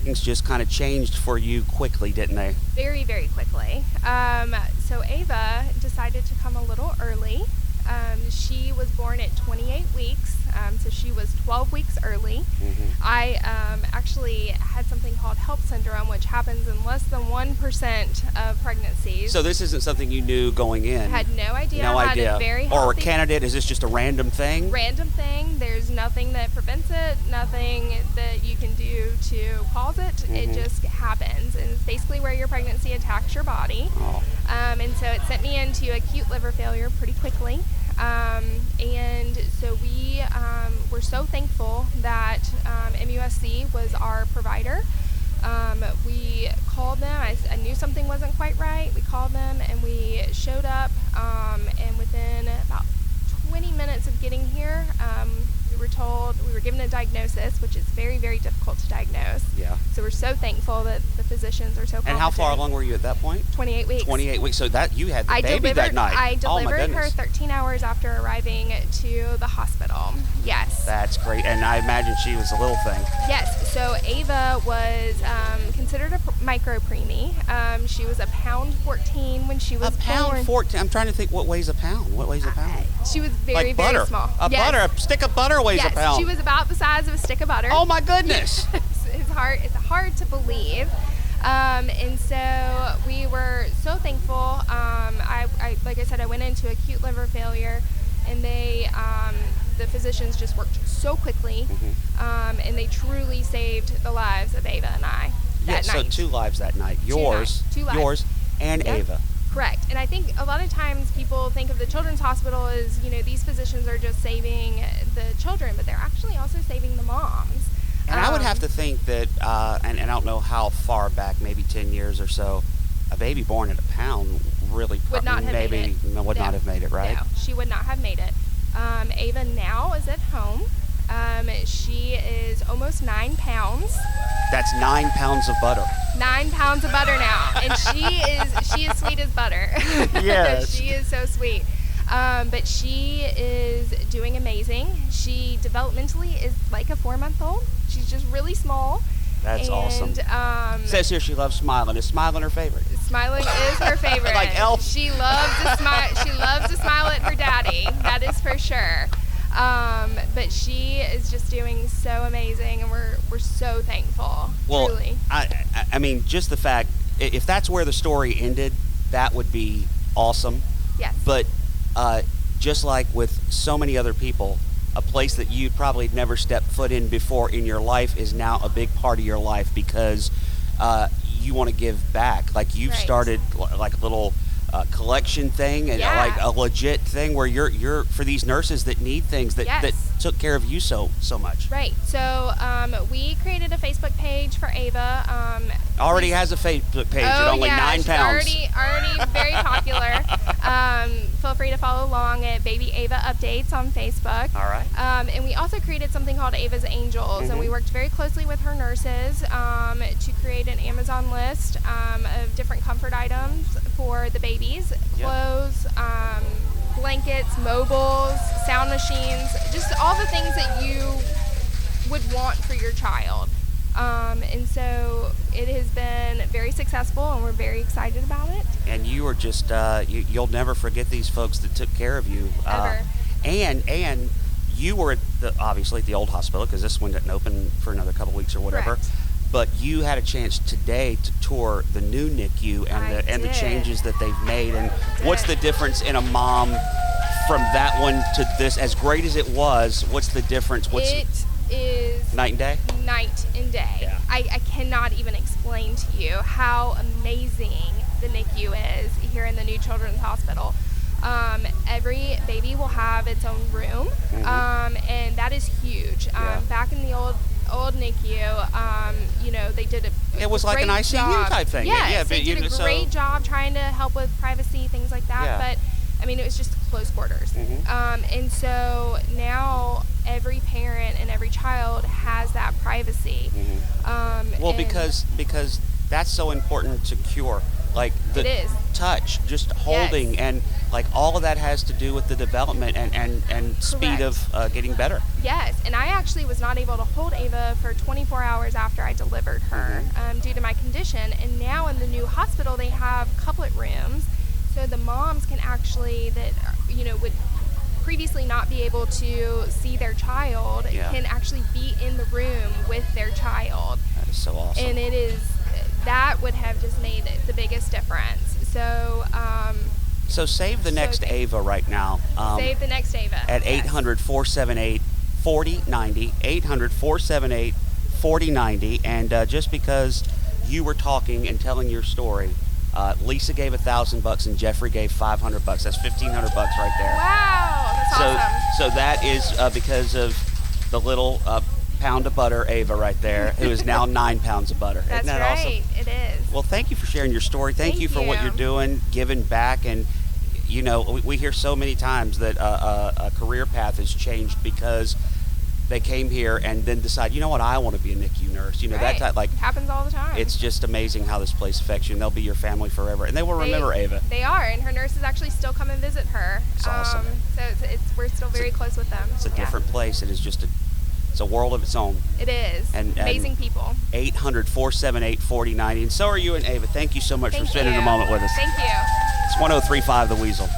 things just kind of changed for you quickly, didn't they? Very, very quickly. So Ava decided to come a little early. She was born at 28 weeks, so she was 12 weeks early. I actually had something called HELP syndrome, which happens in less than 1% of pregnancies. So this isn't something you knew going in? Had no idea. No had idea. A very or a healthy candidate? Is this just a random thing? Random thing. There's nothing that prevents it, nothing that you can do to cause it. It just happens, and it's basically where your pregnancy attacks your body. And so it sent me into acute liver failure pretty quickly. And so we were so thankful that MUSC was our provider. We called them. I knew something wasn't quite right. We called them and we showed up, and within about 20 minutes of getting here, we were given a diagnosis, which is very, very difficult to diagnose. Yeah. So we're so thankful that the physicians are so competent. And how far along were you at that point? 28 weeks. 28 weeks. So that you had the baby that night. I delivered oh, my her 13 hours after arriving to the hospital. Yes. That's great. And I imagine she was a little thing. Yes. So Ava was considered a micro preemie. She was a pound 14 when she was born. A pound 14? I'm trying to think, what weighs a pound? What weighs a pound? She was very, like butter. Very small. A stick of butter weighs a pound. She was about the size of a stick of butter. Oh my goodness. It's hard to believe. And so we were so thankful. I like I said, I went into acute liver failure, and the physicians just worked so quickly, and they truly saved the lives of Ava and I that night. So 2 lives that night. Yours and Ava. Correct. And I think a lot of times people think of the children's hospital as, these physicians are just saving the children, but they're actually also saving the moms. And I would have to think that, and I don't know how far back, maybe 10 years or so, a baby born at a pound really would not have made it, right? No, she would not have made it. Ava now is at home. She is almost 9 pounds. That's 9 pounds of butter. 9 pounds of butter now, and she is sweet as butter. Yes. She is so sweet. But she is doing amazing. She developmentally is like a 4-month-old. She's just really small. That's awesome. Says here she loves smiling. Is smiling her favorite? Smiling is her favorite. Like Elf. She loves to smile. She loves to smile at her daddy. That is for sure. But she is just doing so amazing, and we're so thankful. Well, truly. I mean, just the fact, if that's where the story ended, that would be awesome. Yes. But just like with so many other people, a place that you probably never stepped foot in before in your life is now a big part of your life because you want to give back. Like you've started like a little collection thing and like a legit thing where you're for these nurses that need things that took care of you so much. Right. So we created a Facebook page for Ava. Already has a Facebook page at only 9 pounds. Already very popular. Feel free to follow along at Baby Ava Updates on Facebook. All right. And we also created something called Ava's Angels, and we worked very closely with her nurses to create an Amazon list of different comfort items for the babies, clothes, blankets, mobiles, sound machines, just all the things that you would want for your child. And so it has been very successful, and we're very excited about it. And you are just, you'll never forget these folks that took care of you. Ever. And you were obviously at the old hospital because this one didn't open for another couple weeks or whatever. Correct. But you had a chance today to tour the new NICU and the changes that they've made. And what's the difference in a mom from that one to this? As great as it was, what's the difference? It is night and day? Night and day. Yeah. I cannot even explain to you how amazing the NICU is here in the new Children's Hospital. Every baby will have its own room, and that is huge. Back in the old NICU, they did it was like an ICU job. type thing. Yes, they did a great job trying to help with privacy, things like that. But I mean, it was just close quarters. And so now every parent and every child has that privacy. Because that's so important to cure. Like it is. touch, just holding, Yes. and like all of that has to do with the development and speed of getting better. Yes, and I actually was not able to hold Ava for 24 hours after I delivered her due to my condition. And now in the new hospital, they have couplet rooms, so the moms can actually would previously not be able to see their child can actually be in the room with their child. That is so awesome. And that would have just made the biggest difference. So save the next Ava right now. Save the next Ava. At 800-478-4090, 800-478-4090. And just because you were talking and telling your story, Lisa gave $1,000 and Jeffrey gave $500. That's $1,500 right there. Wow, that's awesome. So that is because of the little pound of butter Ava right there, who is now 9 pounds of butter. That's Isn't that right. awesome? It is. Well, thank you for sharing your story. Thank you for what you're doing, giving back. And we hear so many times that a career path has changed because they came here and then decide, you know what, I want to be a NICU nurse. That type, like, happens all the time. It's just amazing how this place affects you, and they'll be your family forever, and they will remember Ava. They are, and her nurses actually still come and visit her. It's awesome. So we're still very close with them. It's a different place. It is just it's a world of its own. It is. And amazing people. 800-478-4090. And so are you and Ava. Thank you so much for spending a moment with us. Thank you. It's 103.5 The Weasel.